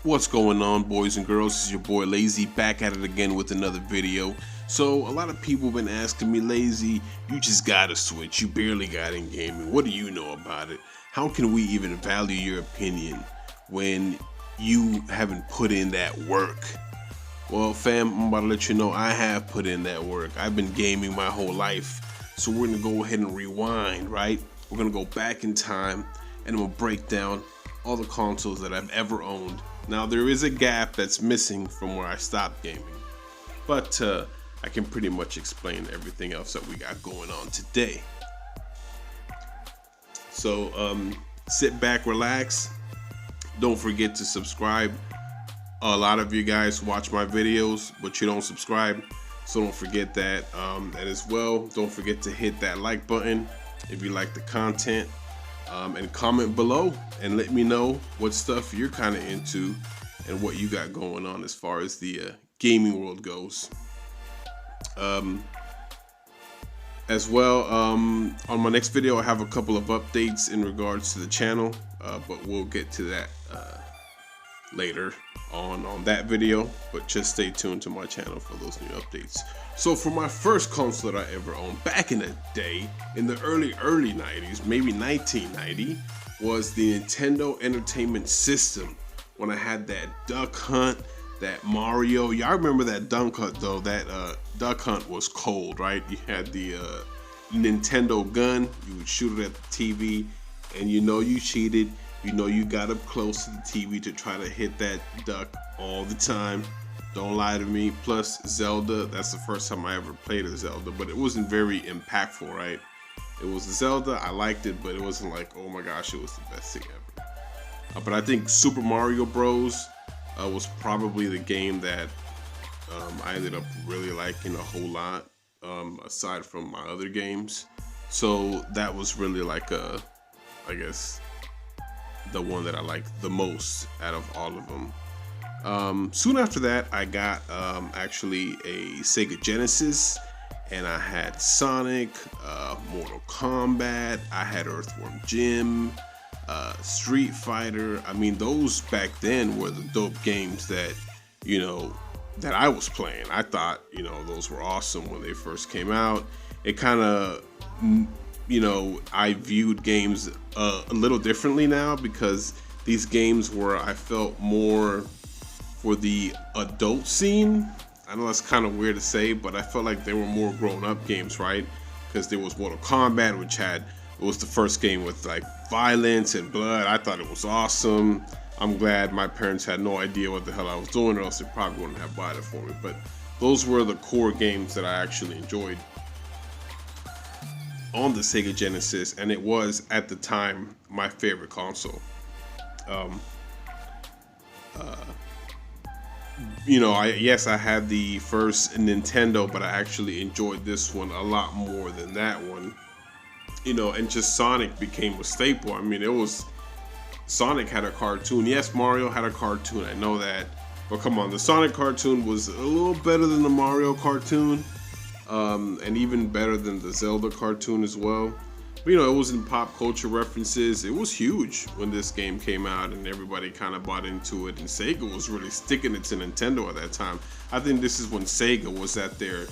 What's going on, boys and girls? This is your boy Lazy back at it again with another video. So a lot of people have been asking me, Lazy, you just got a Switch, you barely got in gaming, what do you know about it? How can we even value your opinion when you haven't put in that work? Well, fam, I'm about to let you know I have put in that work. I've been gaming my whole life. So we're gonna go ahead and rewind, right? We're gonna go back in time and I'm gonna break down all the consoles that I've ever owned. Now there is a gap that's missing from where I stopped gaming, but I can pretty much explain everything else that we got going on today. So sit back, relax. Don't forget to subscribe. A lot of you guys watch my videos, but you don't subscribe, so don't forget that. And as well, don't forget to hit that like button if you like the content. And comment below and let me know what stuff you're kind of into and what you got going on as far as the gaming world goes. As well, on my next video I have a couple of updates in regards to the channel, but we'll get to that later on that video, but just stay tuned to my channel for those new updates. So for my first console that I ever owned back in the day, in the early 90s, maybe 1990, was the Nintendo Entertainment System. When I had that Duck Hunt, that Mario, y'all remember that Duck Hunt though? That Duck Hunt was cold, right? You had the Nintendo gun, you would shoot it at the TV, and you know you cheated. You know you got up close to the TV to try to hit that duck all the time. Don't lie to me. Plus Zelda, that's the first time I ever played a Zelda, but it wasn't very impactful, right? It was Zelda, I liked it, but it wasn't like, oh my gosh, it was the best thing ever. But I think Super Mario Bros. Was probably the game that I ended up really liking a whole lot, aside from my other games. So that was really like I guess, the one that I liked the most out of all of them. Soon after that, I got actually a Sega Genesis, and I had Sonic, Mortal Kombat, I had Earthworm Jim, Street Fighter. I mean, those back then were the dope games that, you know, that I was playing. I thought, you know, those were awesome when they first came out. It kind of, you know, I viewed games a little differently now, because these games were, I felt, more for the adult scene. I know that's kind of weird to say, but I felt like they were more grown-up games, right? Because there was Mortal Kombat, which it was the first game with like violence and blood. I thought it was awesome. I'm glad my parents had no idea what the hell I was doing, or else they probably wouldn't have bought it for me. But those were the core games that I actually enjoyed on the Sega Genesis, and it was at the time my favorite console. You know, I had the first Nintendo, but I actually enjoyed this one a lot more than that one. You know, and just Sonic became a staple. I mean, Sonic had a cartoon. Yes, Mario had a cartoon, I know that. But come on, the Sonic cartoon was a little better than the Mario cartoon. And even better than the Zelda cartoon as well. But, you know, it was in pop culture references. It was huge when this game came out, and everybody kind of bought into it. And Sega was really sticking it to Nintendo at that time. I think this is when Sega was at their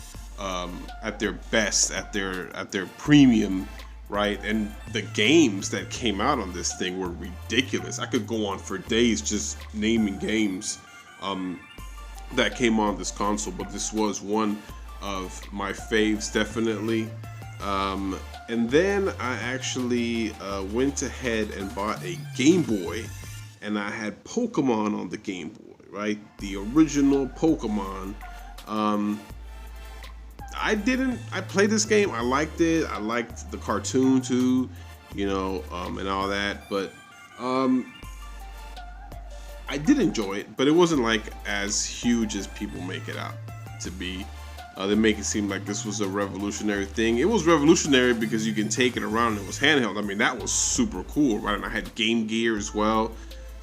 best, at their premium, right? And the games that came out on this thing were ridiculous. I could go on for days just naming games that came on this console, but this was one of my faves, definitely. And then I actually went ahead and bought a Game Boy, and I had Pokemon on the Game Boy, right? The original Pokemon. I played this game, I liked it, I liked the cartoon too, you know, and all that, but I did enjoy it, but it wasn't like as huge as people make it out to be. They make it seem like this was a revolutionary thing. It was revolutionary because you can take it around and it was handheld. I mean, that was super cool, right? And I had Game Gear as well.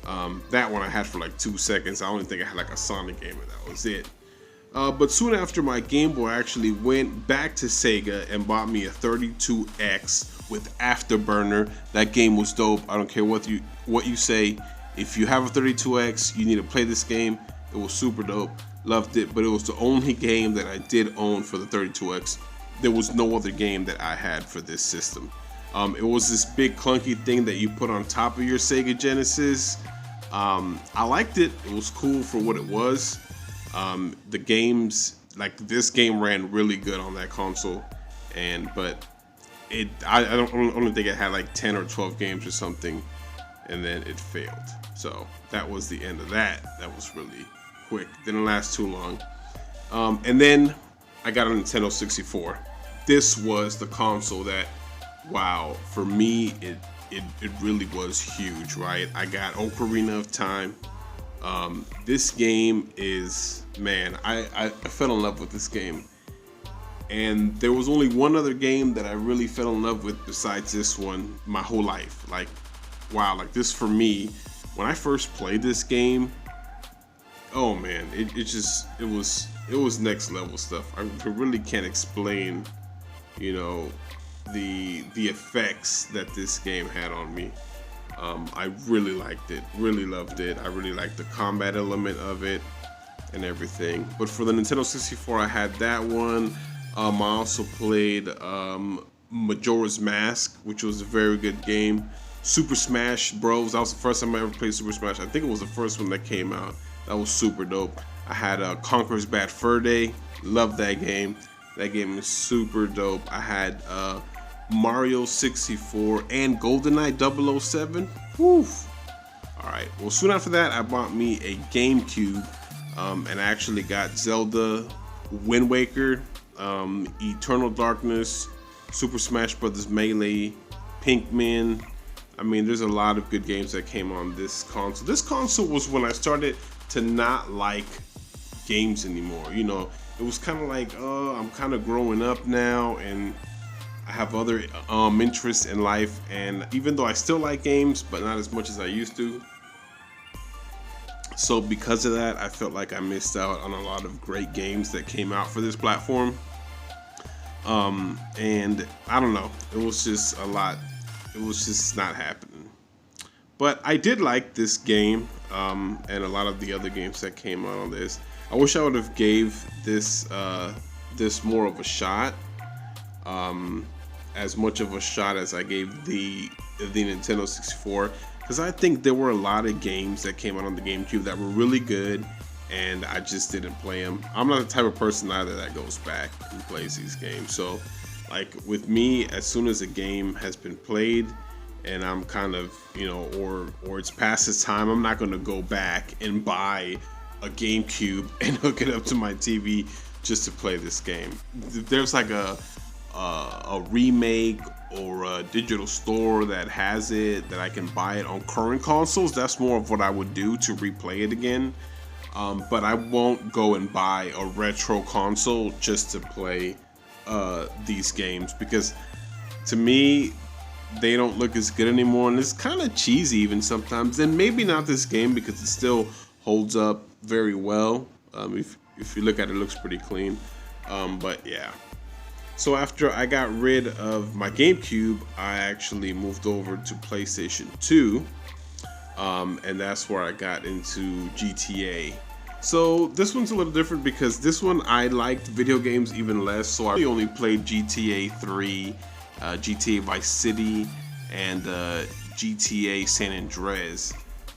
That one I had for like 2 seconds. I only think I had like a Sonic game, and that was it. But soon after my Game Boy, I actually went back to Sega and bought me a 32X with Afterburner. That game was dope. I don't care what you say. If you have a 32X, you need to play this game. It was super dope. Loved it, but it was the only game that I did own for the 32X. There was no other game that I had for this system. It was this big clunky thing that you put on top of your Sega Genesis. I liked it. It was cool for what it was. The games, like this game, ran really good on that console, but I don't think it had like 10 or 12 games or something, and then it failed. So that was the end of that. That was really quick. Didn't last too long. And then I got a Nintendo 64. This was the console that, wow, for me, it really was huge, right? I got Ocarina of Time. This game is, man, I fell in love with this game. And there was only one other game that I really fell in love with besides this one my whole life. Like, wow, like this for me, when I first played this game, oh man, it was next level stuff. I really can't explain, you know, the effects that this game had on me. I really liked it, really loved it. I really liked the combat element of it and everything. But for the Nintendo 64, I had that one. I also played Majora's Mask, which was a very good game. Super Smash Bros. That was the first time I ever played Super Smash. I think it was the first one that came out. That was super dope. I had Conker's Bad Fur Day. Loved that game. That game is super dope. I had Mario 64 and GoldenEye 007. Woo! Alright, well soon after that I bought me a Gamecube, and I actually got Zelda, Wind Waker, Eternal Darkness, Super Smash Bros. Melee, Pinkman. I mean, there's a lot of good games that came on this console. This console was when I started to not like games anymore. You know, it was kind of like, I'm kind of growing up now and I have other interests in life. And even though I still like games, but not as much as I used to. So because of that, I felt like I missed out on a lot of great games that came out for this platform. And I don't know, it was just a lot. It was just not happening. But I did like this game, and a lot of the other games that came out on this. I wish I would have gave this this more of a shot, as much of a shot as I gave the Nintendo 64, because I think there were a lot of games that came out on the GameCube that were really good, and I just didn't play them. I'm not the type of person either that goes back and plays these games. So, like with me, as soon as a game has been played and I'm kind of, you know, or it's past its time, I'm not going to go back and buy a GameCube and hook it up to my TV just to play this game. If there's like a remake or a digital store that has it, that I can buy it on current consoles, that's more of what I would do to replay it again. But I won't go and buy a retro console just to play these games, because to me they don't look as good anymore, and it's kind of cheesy even sometimes. And maybe not this game, because it still holds up very well. If you look at it, it looks pretty clean. But yeah. So after I got rid of my GameCube, I actually moved over to PlayStation 2, and that's where I got into GTA. So this one's a little different, because this one I liked video games even less, so I only played GTA 3, GTA Vice City, and GTA San Andreas.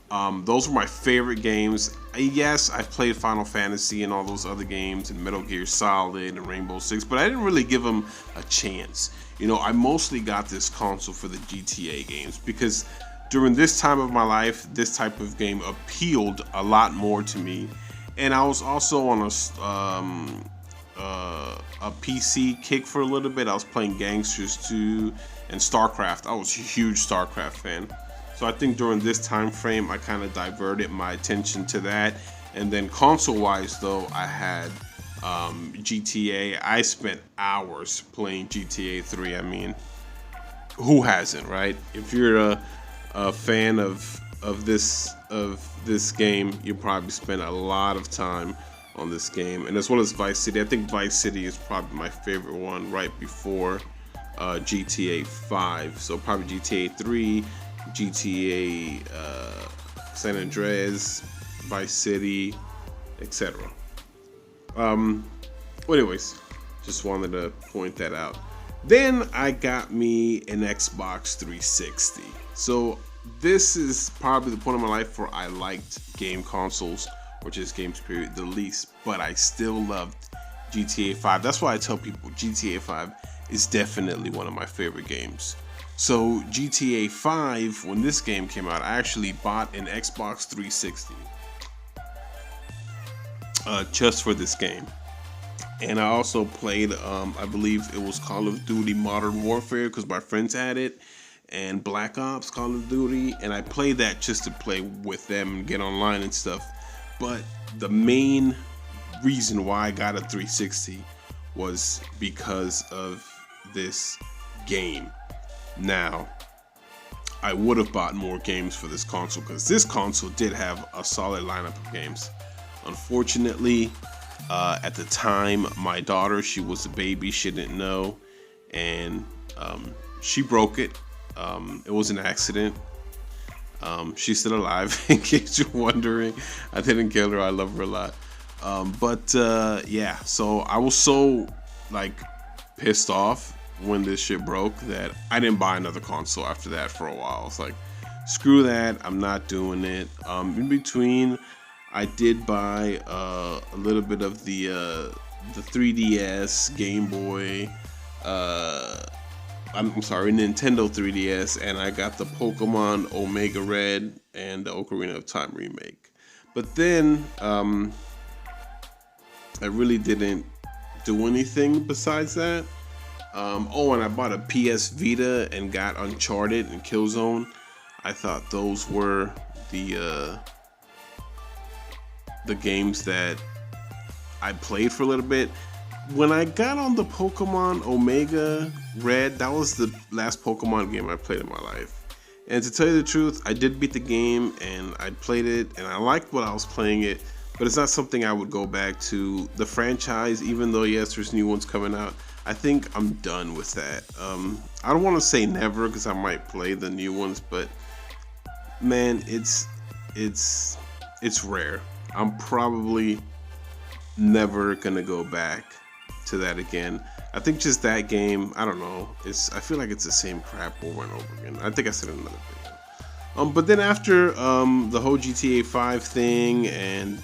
Those were my favorite games. Yes, I played Final Fantasy and all those other games, and Metal Gear Solid and Rainbow Six, but I didn't really give them a chance. You know, I mostly got this console for the GTA games, because during this time of my life, this type of game appealed a lot more to me. And I was also on a PC kick for a little bit. I was playing Gangsters 2 and StarCraft. I was a huge StarCraft fan. So I think during this time frame, I kind of diverted my attention to that. And then console-wise, though, I had GTA. I spent hours playing GTA 3. I mean, who hasn't, right? If you're a fan of this game, you probably spend a lot of time on this game. And as well as Vice City. I think Vice City is probably my favorite one, right before GTA 5. So probably GTA 3, GTA San Andreas, Vice City, etc. Well, anyways, just wanted to point that out. Then I got me an Xbox 360. So this is probably the point of my life where I liked game consoles, or just games period, the least, but I still loved GTA 5. That's why I tell people GTA 5 is definitely one of my favorite games. So GTA 5, when this game came out, I actually bought an Xbox 360 just for this game. And I also played, I believe it was Call of Duty Modern Warfare, because my friends had it, and Black Ops Call of Duty, and I played that just to play with them and get online and stuff. But the main reason why I got a 360 was because of this game. Now, I would have bought more games for this console, because this console did have a solid lineup of games. Unfortunately, at the time, my daughter, she was a baby, she didn't know, and she broke it. It was an accident. She's still alive, in case you're wondering. I didn't kill her, I love her a lot. Yeah, so I was so like pissed off when this shit broke that I didn't buy another console after that for a while. I was like, screw that, I'm not doing it. In between, I did buy a little bit of the 3DS, Game Boy, I'm sorry, Nintendo 3DS, and I got the Pokemon Omega Red and the Ocarina of Time remake. But then, I really didn't do anything besides that. Oh, and I bought a PS Vita and got Uncharted and Killzone. I thought those were the games that I played for a little bit. When I got on the Pokemon Omega Red, that was the last Pokemon game I played in my life. And to tell you the truth, I did beat the game and I played it and I liked what I was playing it, but it's not something I would go back to. The franchise, even though yes, there's new ones coming out, I think I'm done with that. I don't want to say never, because I might play the new ones, but man, it's rare. I'm probably never gonna go back to that again. I think just that game, I don't know, I feel like it's the same crap over and over again. I think I said it in another video. But then after the whole GTA 5 thing and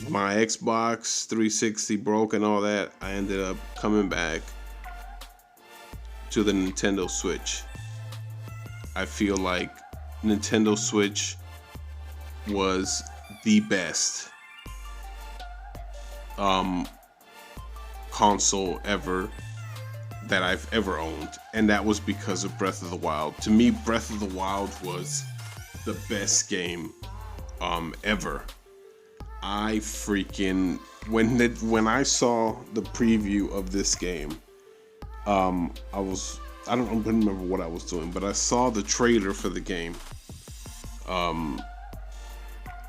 my Xbox 360 broke and all that, I ended up coming back to the Nintendo Switch. I feel like Nintendo Switch was the best console ever that I've ever owned, and that was because of Breath of the Wild. To me, Breath of the Wild was the best game ever. I freaking when I saw the preview of this game, I don't remember what I was doing, but I saw the trailer for the game,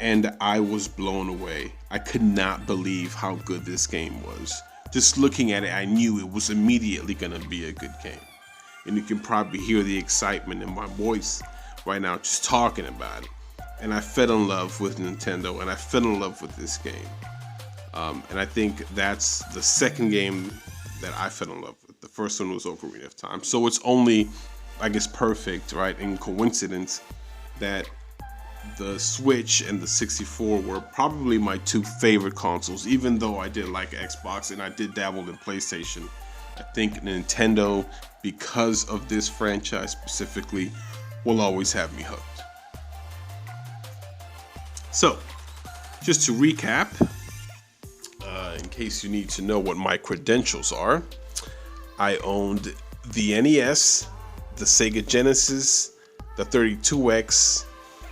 and I was blown away. I could not believe how good this game was. Just looking at it, I knew it was immediately gonna be a good game. And you can probably hear the excitement in my voice right now just talking about it. And I fell in love with Nintendo, and I fell in love with this game. And I think that's the second game that I fell in love with. The first one was Ocarina of Time. So it's only, I guess, perfect, right, and coincidence that the Switch and the 64 were probably my two favorite consoles, even though I did like Xbox and I did dabble in PlayStation. I think Nintendo, because of this franchise specifically, will always have me hooked. So, just to recap, in case you need to know what my credentials are, I owned the NES, the Sega Genesis, the 32X,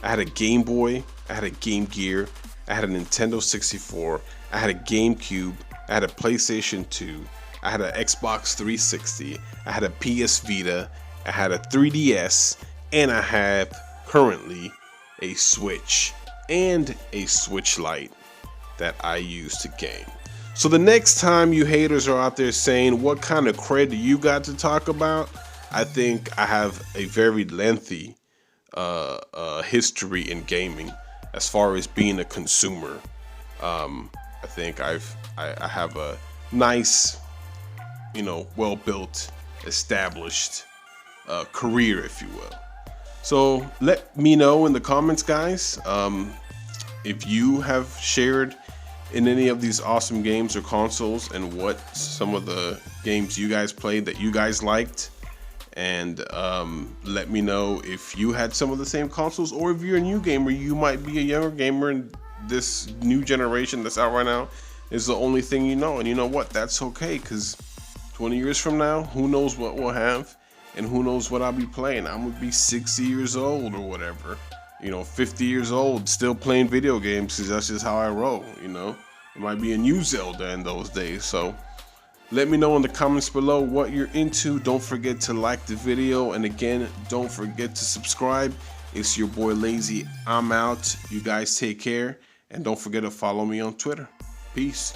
I had a Game Boy, I had a Game Gear, I had a Nintendo 64, I had a Gamecube, I had a PlayStation 2, I had an Xbox 360, I had a PS Vita, I had a 3DS, and I have currently a Switch and a Switch Lite that I use to game. So the next time you haters are out there saying what kind of cred do you got to talk about, I think I have a very lengthy history in gaming, as far as being a consumer. I think I have a nice, well-built, established career, if you will. So let me know in the comments, guys, if you have shared in any of these awesome games or consoles, and what some of the games you guys played that you guys liked. And let me know if you had some of the same consoles, or if you're a new gamer, you might be a younger gamer, and this new generation that's out right now is the only thing you know. And you know what? That's okay, because 20 years from now, who knows what we'll have, and who knows what I'll be playing. I'm gonna be 60 years old or whatever, 50 years old, still playing video games, because that's just how I roll. It might be a new Zelda in those days. So let me know in the comments below what you're into. Don't forget to like the video, and again, don't forget to subscribe. It's your boy Lazy. I'm out. You guys take care, and don't forget to follow me on Twitter. Peace.